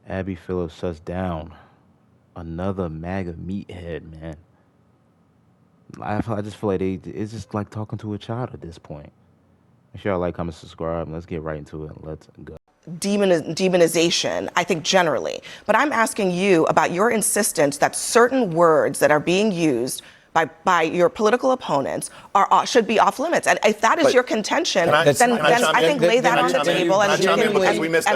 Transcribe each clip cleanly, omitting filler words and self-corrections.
Abby Phillip shuts down another MAGA meathead, man. I just feel like it's just like talking to a child at this point. Make sure y'all like, comment, subscribe, and let's get right into it. Let's go. Demonization, I think, generally. But I'm asking you about your insistence that certain words that are being used by your political opponents should be off limits. And if that is your contention, then I think lay that on the table and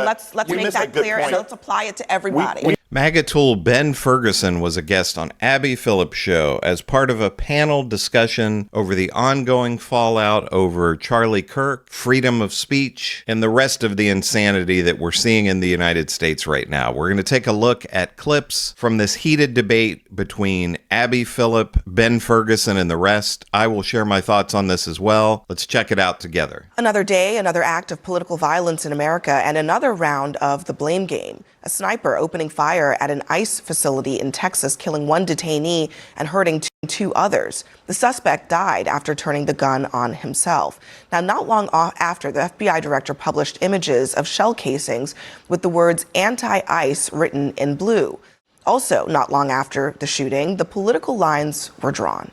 let's make that clear and let's apply it to everybody. MAGA tool Ben Ferguson was a guest on Abby Phillip's show as part of a panel discussion over the ongoing fallout over Charlie Kirk, freedom of speech, and the rest of the insanity that we're seeing in the United States right now. We're going to take a look at clips from this heated debate between Abby Phillip, Ben Ferguson, and the rest. I will share my thoughts on this as well. Let's check it out together. Another day, another act of political violence in America, and another round of the blame game. A sniper opening fire at an ICE facility in Texas, killing one detainee and hurting two others. The suspect died after turning the gun on himself. Now, not long after, the FBI director published images of shell casings with the words anti-ICE written in blue. Also, not long after the shooting, the political lines were drawn.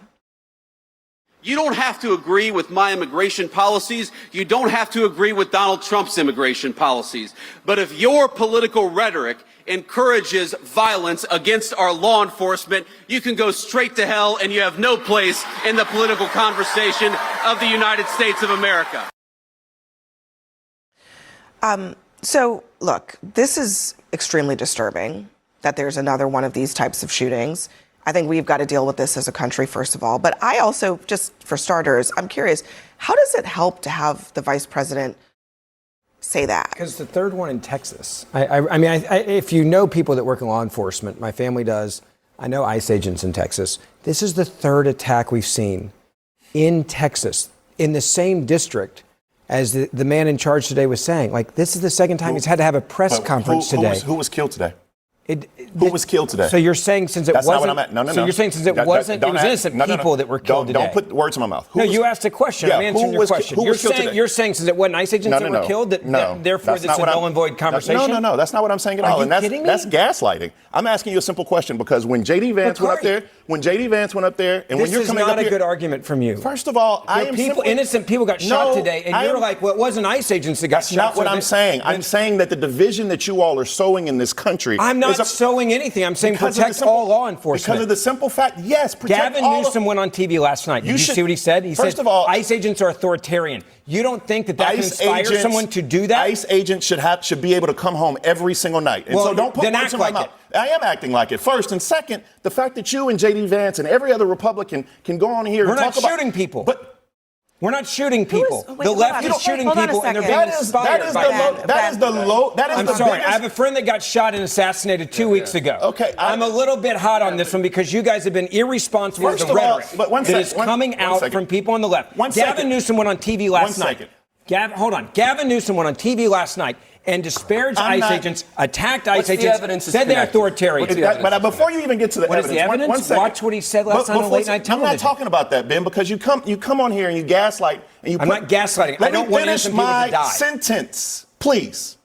You don't have to agree with my immigration policies. You don't have to agree with Donald Trump's immigration policies. But if your political rhetoric encourages violence against our law enforcement, you can go straight to hell and you have no place in the political conversation of the United States of America. So, look, this is extremely disturbing that there's another one of these types of shootings. I think we've got to deal with this as a country, first of all. But I also, just for starters, I'm curious, how does it help to have the vice president say that? Because the third one in Texas. I mean, if you know people that work in law enforcement, my family does. I know ICE agents in Texas. This is the third attack we've seen in Texas, in the same district as the man in charge today was saying. Like, this is the second time he's had to have a press conference today. Who was killed today? Who was killed today? So you're saying since it wasn't... No. So you're saying since it wasn't... It was innocent people that were killed today. Don't put words in my mouth. You asked a question. I'm answering your question. You're saying since it wasn't ICE agents that were killed, therefore this is a null and void conversation? No. That's not what I'm saying at all. Are you kidding me? That's gaslighting. I'm asking you a simple question because when J.D. Vance went up there, and when you're coming up here... This is not a good argument from you. First of all, innocent people got shot today, and you're like, well, it wasn't ICE agents that got shot. That's not what I'm saying. I'm saying that the division that you all are sowing in this country... I'm not sowing anything. I'm saying protect all law enforcement. Because of the simple fact, yes, protect Gavin Newsom went on TV last night. Did you see what he said? He said, ICE agents are authoritarian. You don't think that can inspire someone to do that? ICE agents should be able to come home every single night. And so don't put words in my mouth. I am acting like it. First. And second, the fact that you and J.D. Vance and every other Republican can go on here and talk about... We're not shooting people. We're not shooting people. The left is shooting people, and they're being inspired by that. I'm sorry. I have a friend that got shot and assassinated 2 weeks ago. Okay. I'm a little bit hot on this one because you guys have been irresponsible with the rhetoric that is coming out from people on the left. Gavin Newsom went on TV last night. Gavin Newsom went on TV last night and disparaged ICE agents, attacked ICE agents, said they're authoritarian. But before you even get to the evidence, the evidence? Watch what he said last night on late night television. I'm not talking about that, Ben, because you come on here and you gaslight. I'm not gaslighting. I don't want innocent people to die. Let me finish my sentence, please.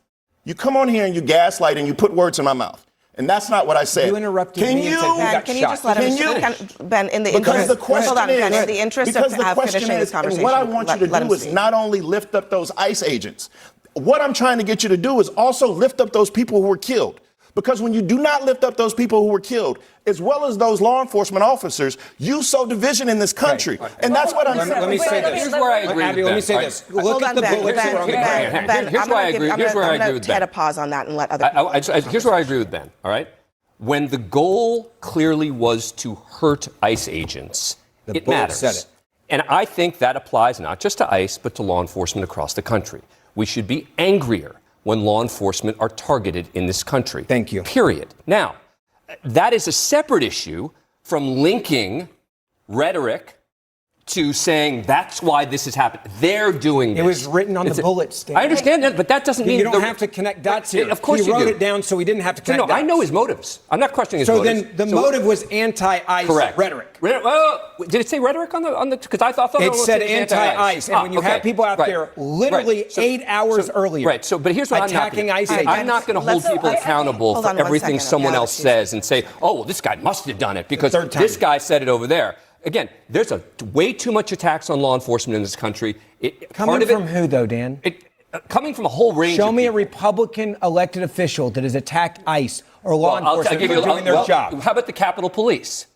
You come on here and you gaslight and you put words in my mouth. And that's not what I said. You interrupted me and said you got Can you just let him... Ben, in the interest... in the interest of finishing this conversation... What I want you to do is not only lift up those ICE agents. What I'm trying to get you to do is also lift up those people who were killed. Because when you do not lift up those people who were killed, as well as those law enforcement officers, you sow division in this country. Okay. And that's what I'm saying. Let me say this. Here's where I agree with Ben. Let me say this. Look at the bullets that are on the ground. Here's where I agree with Ben. I'm going to hit a pause on that and let other people... Here's where I agree with Ben, all right? When the goal clearly was to hurt ICE agents, it matters. Said it. And I think that applies not just to ICE, but to law enforcement across the country. We should be angrier when law enforcement are targeted in this country. Thank you. Period. Now, that is a separate issue from linking rhetoric to saying that's why this has happened. They're doing this. It was written on the bullet stand. I understand that, but that doesn't mean you don't have to connect dots here. Of course he you wrote do. it down so he didn't have to connect No, dots. I know his motives. I'm not questioning his so motives. Then the motive was anti-ICE correct. rhetoric. Well, did it say rhetoric on the? Because I thought it said anti-ICE, and when you have people out there literally 8 hours earlier, right? So, but here's what attacking ICE agents. I'm not going to hold people accountable for everything someone else says and say, oh, well, this guy must have done it because this guy said it over there. Again, there's way too much attacks on law enforcement in this country. Coming from who, though, Dan? Coming from a whole range Show of me people. a Republican elected official that has attacked ICE or law enforcement for doing their job. How about the Capitol Police?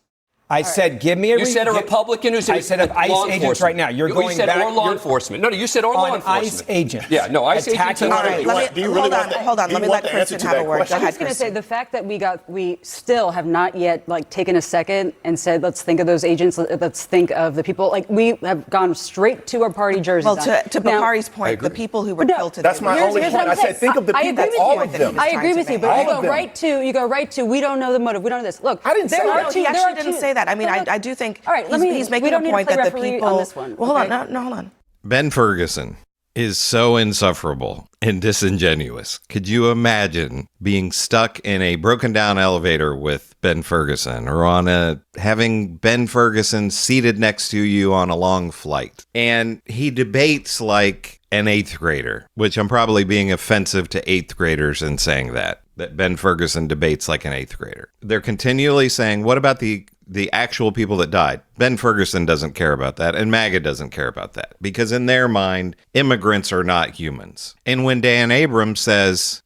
I said, give me a... You said a Republican who's... I said of ICE agents right now. You're going said back... or law enforcement. No, you said or law enforcement. ICE agents. Yeah, no, ICE agents... All right, hold on. Let me let Kristen have a word. Go ahead, I was going to say, the fact that we still have not yet, taken a second and said, let's think of those agents, let's think of the people, we have gone straight to our party jerseys. Well, to Bakari's point, the people who were killed today... That's my only point. I said, think of the people, all of them. I agree with you, but you go right to, we don't know the motive, we don't know this. Look, I didn't say that. He actually didn't say that. I mean, I do think he's making a point that the people... on this one. Well, hold on. Hold on. Ben Ferguson is so insufferable and disingenuous. Could you imagine being stuck in a broken down elevator with Ben Ferguson or having Ben Ferguson seated next to you on a long flight? And he debates like an 8th grader, which I'm probably being offensive to 8th graders in saying that Ben Ferguson debates like an 8th grader. They're continually saying, what about the actual people that died? Ben Ferguson doesn't care about that, and MAGA doesn't care about that, because in their mind, immigrants are not humans. And when Dan Abrams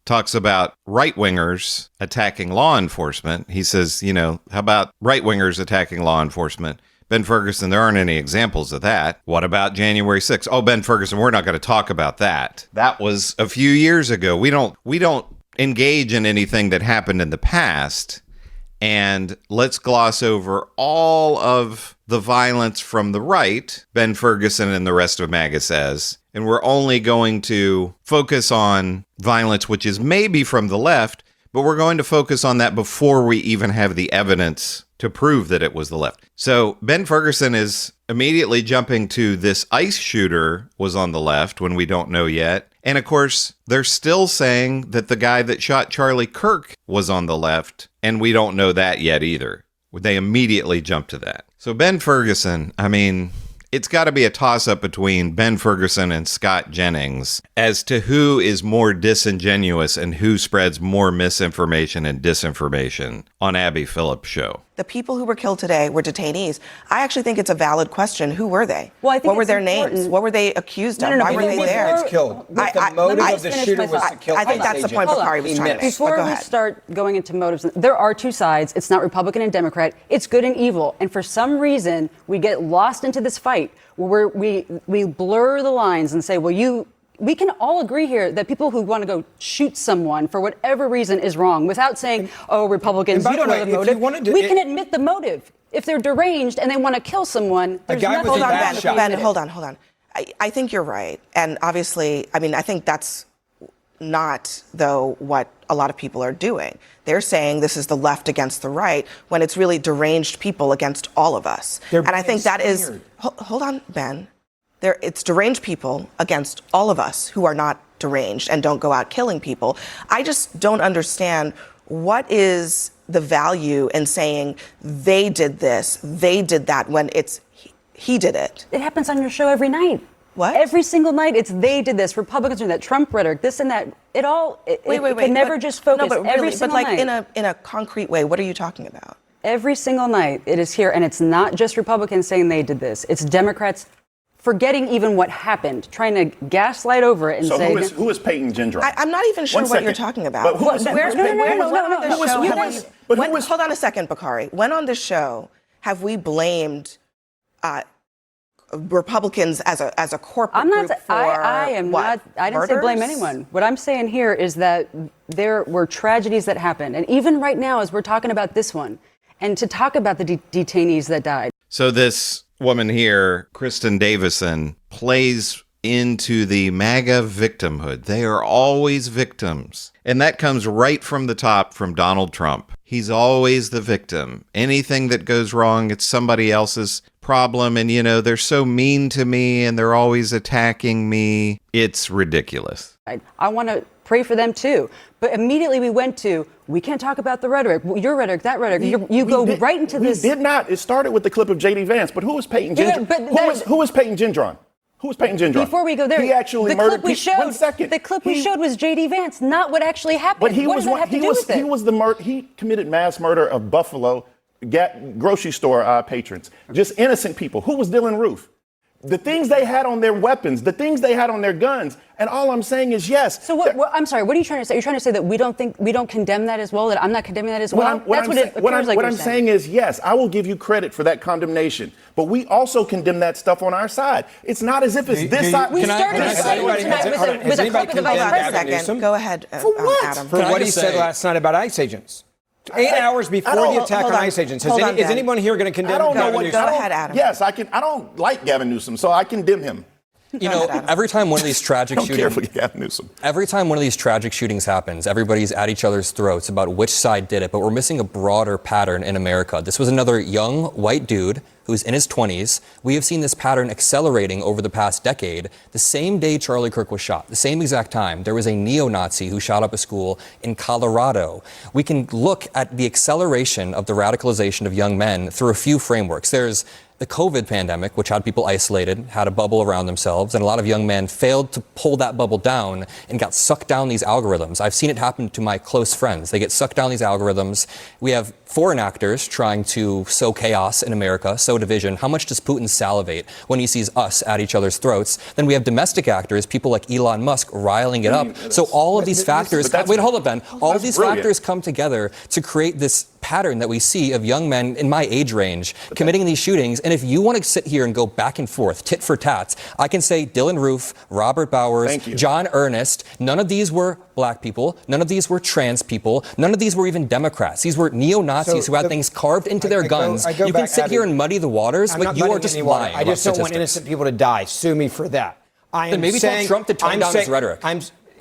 talks about right-wingers attacking law enforcement, he says, how about right-wingers attacking law enforcement? Ben Ferguson, there aren't any examples of that. What about January 6th? Oh, Ben Ferguson, we're not going to talk about that. That was a few years ago. We don't engage in anything that happened in the past. And let's gloss over all of the violence from the right, Ben Ferguson and the rest of MAGA says, and we're only going to focus on violence which is maybe from the left, but we're going to focus on that before we even have the evidence to prove that it was the left. So Ben Ferguson is immediately jumping to this ICE shooter was on the left when we don't know yet. And of course, they're still saying that the guy that shot Charlie Kirk was on the left, and we don't know that yet either. They immediately jump to that. So Ben Ferguson, it's got to be a toss-up between Ben Ferguson and Scott Jennings as to who is more disingenuous and who spreads more misinformation and disinformation on Abby Phillip's show. The people who were killed today were detainees. I actually think it's a valid question. Who were they? Well, I think what were their names? What were they accused of? Why were they there? Killed. The motive of the shooter was to kill. I think that's the point Bakari was trying to make. Before we start going into motives, there are two sides. It's not Republican and Democrat. It's good and evil. And for some reason, we get lost into this fight where we blur the lines and say, well, we can all agree here that people who want to go shoot someone for whatever reason is wrong without saying, oh, Republicans, you don't know the motive. We can admit the motive. If they're deranged and they want to kill someone, there's nothing Hold on, bad. Ben, hold on. I think you're right. And obviously, I think that's not, though, what a lot of people are doing. They're saying this is the left against the right when it's really deranged people against all of us. And I think that is... Hold on, Ben. It's deranged people against all of us who are not deranged and don't go out killing people. I just don't understand what is the value in saying they did this, they did that, when it's he did it. It happens on your show every night. What? Every single night, it's they did this, Republicans doing that, Trump rhetoric, this and that. It can never just focus. No, but every really, single night. in a concrete way, what are you talking about? Every single night, it is here, and it's not just Republicans saying they did this. It's Democrats forgetting even what happened, trying to gaslight over it and say... who is Peyton Gendron? I'm not even sure what you're talking about. But hold on a second, Bakari. When on this show have we blamed Republicans as a corporate group for I am what? not. I didn't Murders? say blame anyone. What I'm saying here is that there were tragedies that happened, and even right now, as we're talking about this one, and to talk about the detainees that died. So this woman here, Kristen Davison, plays into the MAGA victimhood. They are always victims. And that comes right from the top from Donald Trump. He's always the victim. Anything that goes wrong, it's somebody else's problem. And, you know, they're so mean to me and they're always attacking me. It's ridiculous. I want to pray for them too. But immediately we went to, we can't talk about the rhetoric, your rhetoric, that rhetoric. You go right into this. We did not. It started with the clip of J.D. Vance. But who was Peyton Gendron? Who was Peyton Gendron? Who was Peyton Gendron? Before we go there, he actually murdered people. 1 second. The clip we showed was J.D. Vance, not what actually happened. But he what was does that have to do with it? He committed mass murder of Buffalo grocery store patrons, just innocent people. Who was Dylan Roof? The things they had on their weapons, the things they had on their guns, and all I'm saying is yes. So I'm sorry. What are you trying to say? You're trying to say that we don't condemn that as well. That I'm not condemning that as well. What I'm saying is yes. I will give you credit for that condemnation, but we also condemn that stuff on our side. It's not as if it's this side. We started the segment tonight with a clip of the vice president. Go ahead, for what? Adam. For what he said last night about ICE agents. 8 hours before the attack on ICE agents. Is anyone here going to condemn Gavin Newsom? Go ahead, Adam. Yes, I can. I don't like Gavin Newsom, so I condemn him. You know, every time one of these tragic Every time one of these tragic shootings happens, everybody's at each other's throats about which side did it, but we're missing a broader pattern in America. This was another young white dude who's in his 20s. We have seen this pattern accelerating over the past decade. The same day Charlie Kirk was shot, the same exact time, there was a neo-Nazi who shot up a school in Colorado. We can look at the acceleration of the radicalization of young men through a few frameworks. There's the COVID pandemic, which had people isolated, had a bubble around themselves, and a lot of young men failed to pull that bubble down and got sucked down these algorithms. I've seen it happen to my close friends. They get sucked down these algorithms. We have foreign actors trying to sow chaos in America, sow division. How much does Putin salivate when he sees us at each other's throats? Then we have domestic actors, people like Elon Musk, riling it up. So all of these factors, wait, hold up, Ben. All of these factors come together to create this pattern that we see of young men in my age range committing these shootings. And if you want to sit here and go back and forth, tit for tats, I can say Dylan Roof, Robert Bowers, John Earnest, none of these were black people. None of these were trans people. None of these were even Democrats. These were neo-Nazis who had things carved into their guns. You can sit here and muddy the waters, but you are just lying. I just don't want innocent people to die. Sue me for that. Then maybe tell Trump to tone down his rhetoric.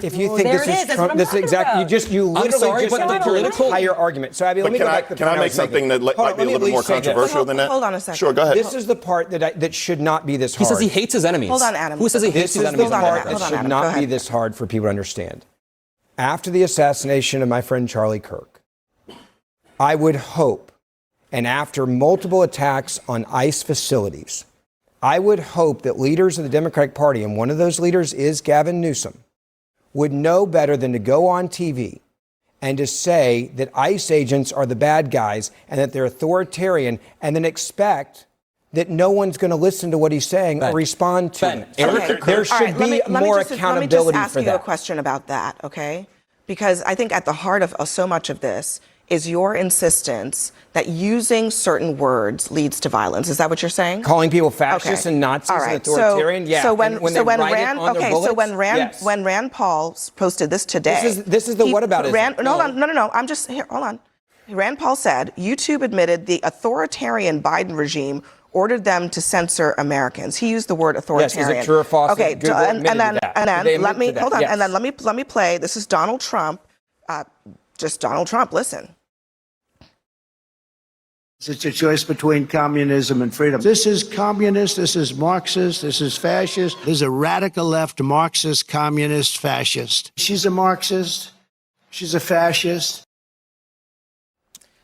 If you think this is Trump, this is exactly you literally just the political entire argument. So Abby, let me go back to the Can I make something that might be a little bit more controversial than that? Hold on a second. Sure, go ahead. This is the part that should not be this hard. He says he hates his enemies. Hold on, Adam. Who says he hates his enemies? This is the part that should not be this hard for people to understand. After the assassination of my friend Charlie Kirk, I would hope, and after multiple attacks on ICE facilities, I would hope that leaders of the Democratic Party, and one of those leaders is Gavin Newsom, would know better than to go on TV and to say that ICE agents are the bad guys and that they're authoritarian, and then expect that no one's going to listen to what he's saying or respond to it. There should be more accountability for that. Let me just ask you a question about that, okay? Because I think at the heart of so much of this is your insistence that using certain words leads to violence. Is that what you're saying? Calling people fascists and Nazis and authoritarian, So when Rand Paul posted this today, this is the whataboutism. No. I'm just here. Hold on. Rand Paul said YouTube admitted the authoritarian Biden regime ordered them to censor Americans. He used the word authoritarian. Yes, is it true or false? Okay, and then let me hold on. Yes. And then let me play. This is Donald Trump. Just Donald Trump. Listen. It's a choice between communism and freedom. This is communist, this is Marxist, this is fascist. This is a radical left Marxist, communist, fascist. She's a Marxist. She's a fascist.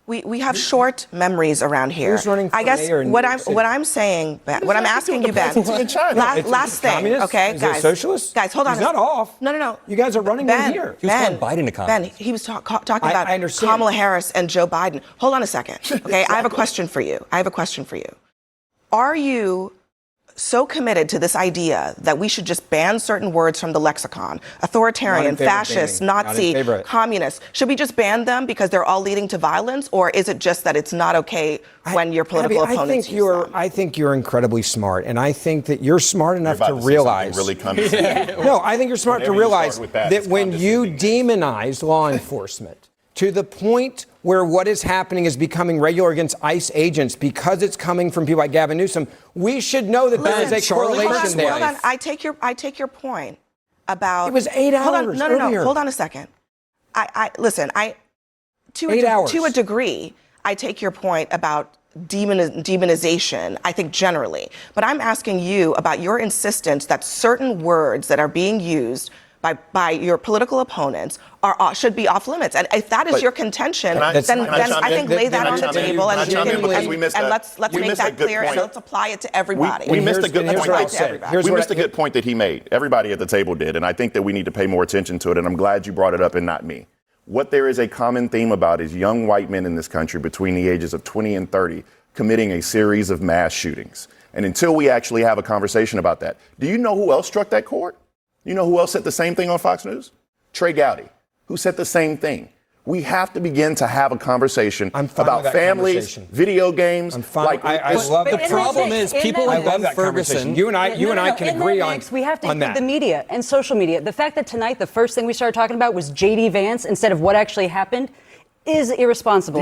We have short memories around here. I guess what I'm saying, what I'm asking you, Ben. Last thing, okay, guys. Socialist? Guys, hold on. He's not off. No. You guys are running in here. He was calling Biden a communist. Ben, he was talking about Kamala Harris and Joe Biden. Hold on a second, okay? Exactly. I have a question for you. Are you so committed to this idea that we should just ban certain words from the lexicon? Authoritarian, fascist, Nazi, communist. Should we just ban them because they're all leading to violence? Or is it just that it's not okay when your political opponents use them? I think you're incredibly smart. And I think that you're smart enough to realize. Really condescending. No, I think you're smart to realize that when you demonize law enforcement, to the point where what is happening is becoming regular against ICE agents because it's coming from people like Gavin Newsom, we should know that there is a correlation there. Hold on. I take your point about. It was 8 hours. Hold on. No. earlier. Hold on a second. Listen. To a degree, I take your point about demonization, I think generally. But I'm asking you about your insistence that certain words that are being used by your political opponents should be off limits. And if that is your contention, then I think lay that on the table and let's make that clear and let's apply it to everybody. We missed a good point. We missed a good point that he made. Everybody at the table did, and I think that we need to pay more attention to it. And I'm glad you brought it up and not me. What there is a common theme about is young white men in this country between the ages of 20 and 30 committing a series of mass shootings. And until we actually have a conversation about that, do you know who else struck that chord? You know who else said the same thing on Fox News? Trey Gowdy, who said the same thing. We have to begin to have a conversation about families, video games. I love the problem is people love Ferguson. You and I can agree on we have to that. the media and social media. The fact that tonight the first thing we started talking about was J.D. Vance instead of what actually happened is irresponsible.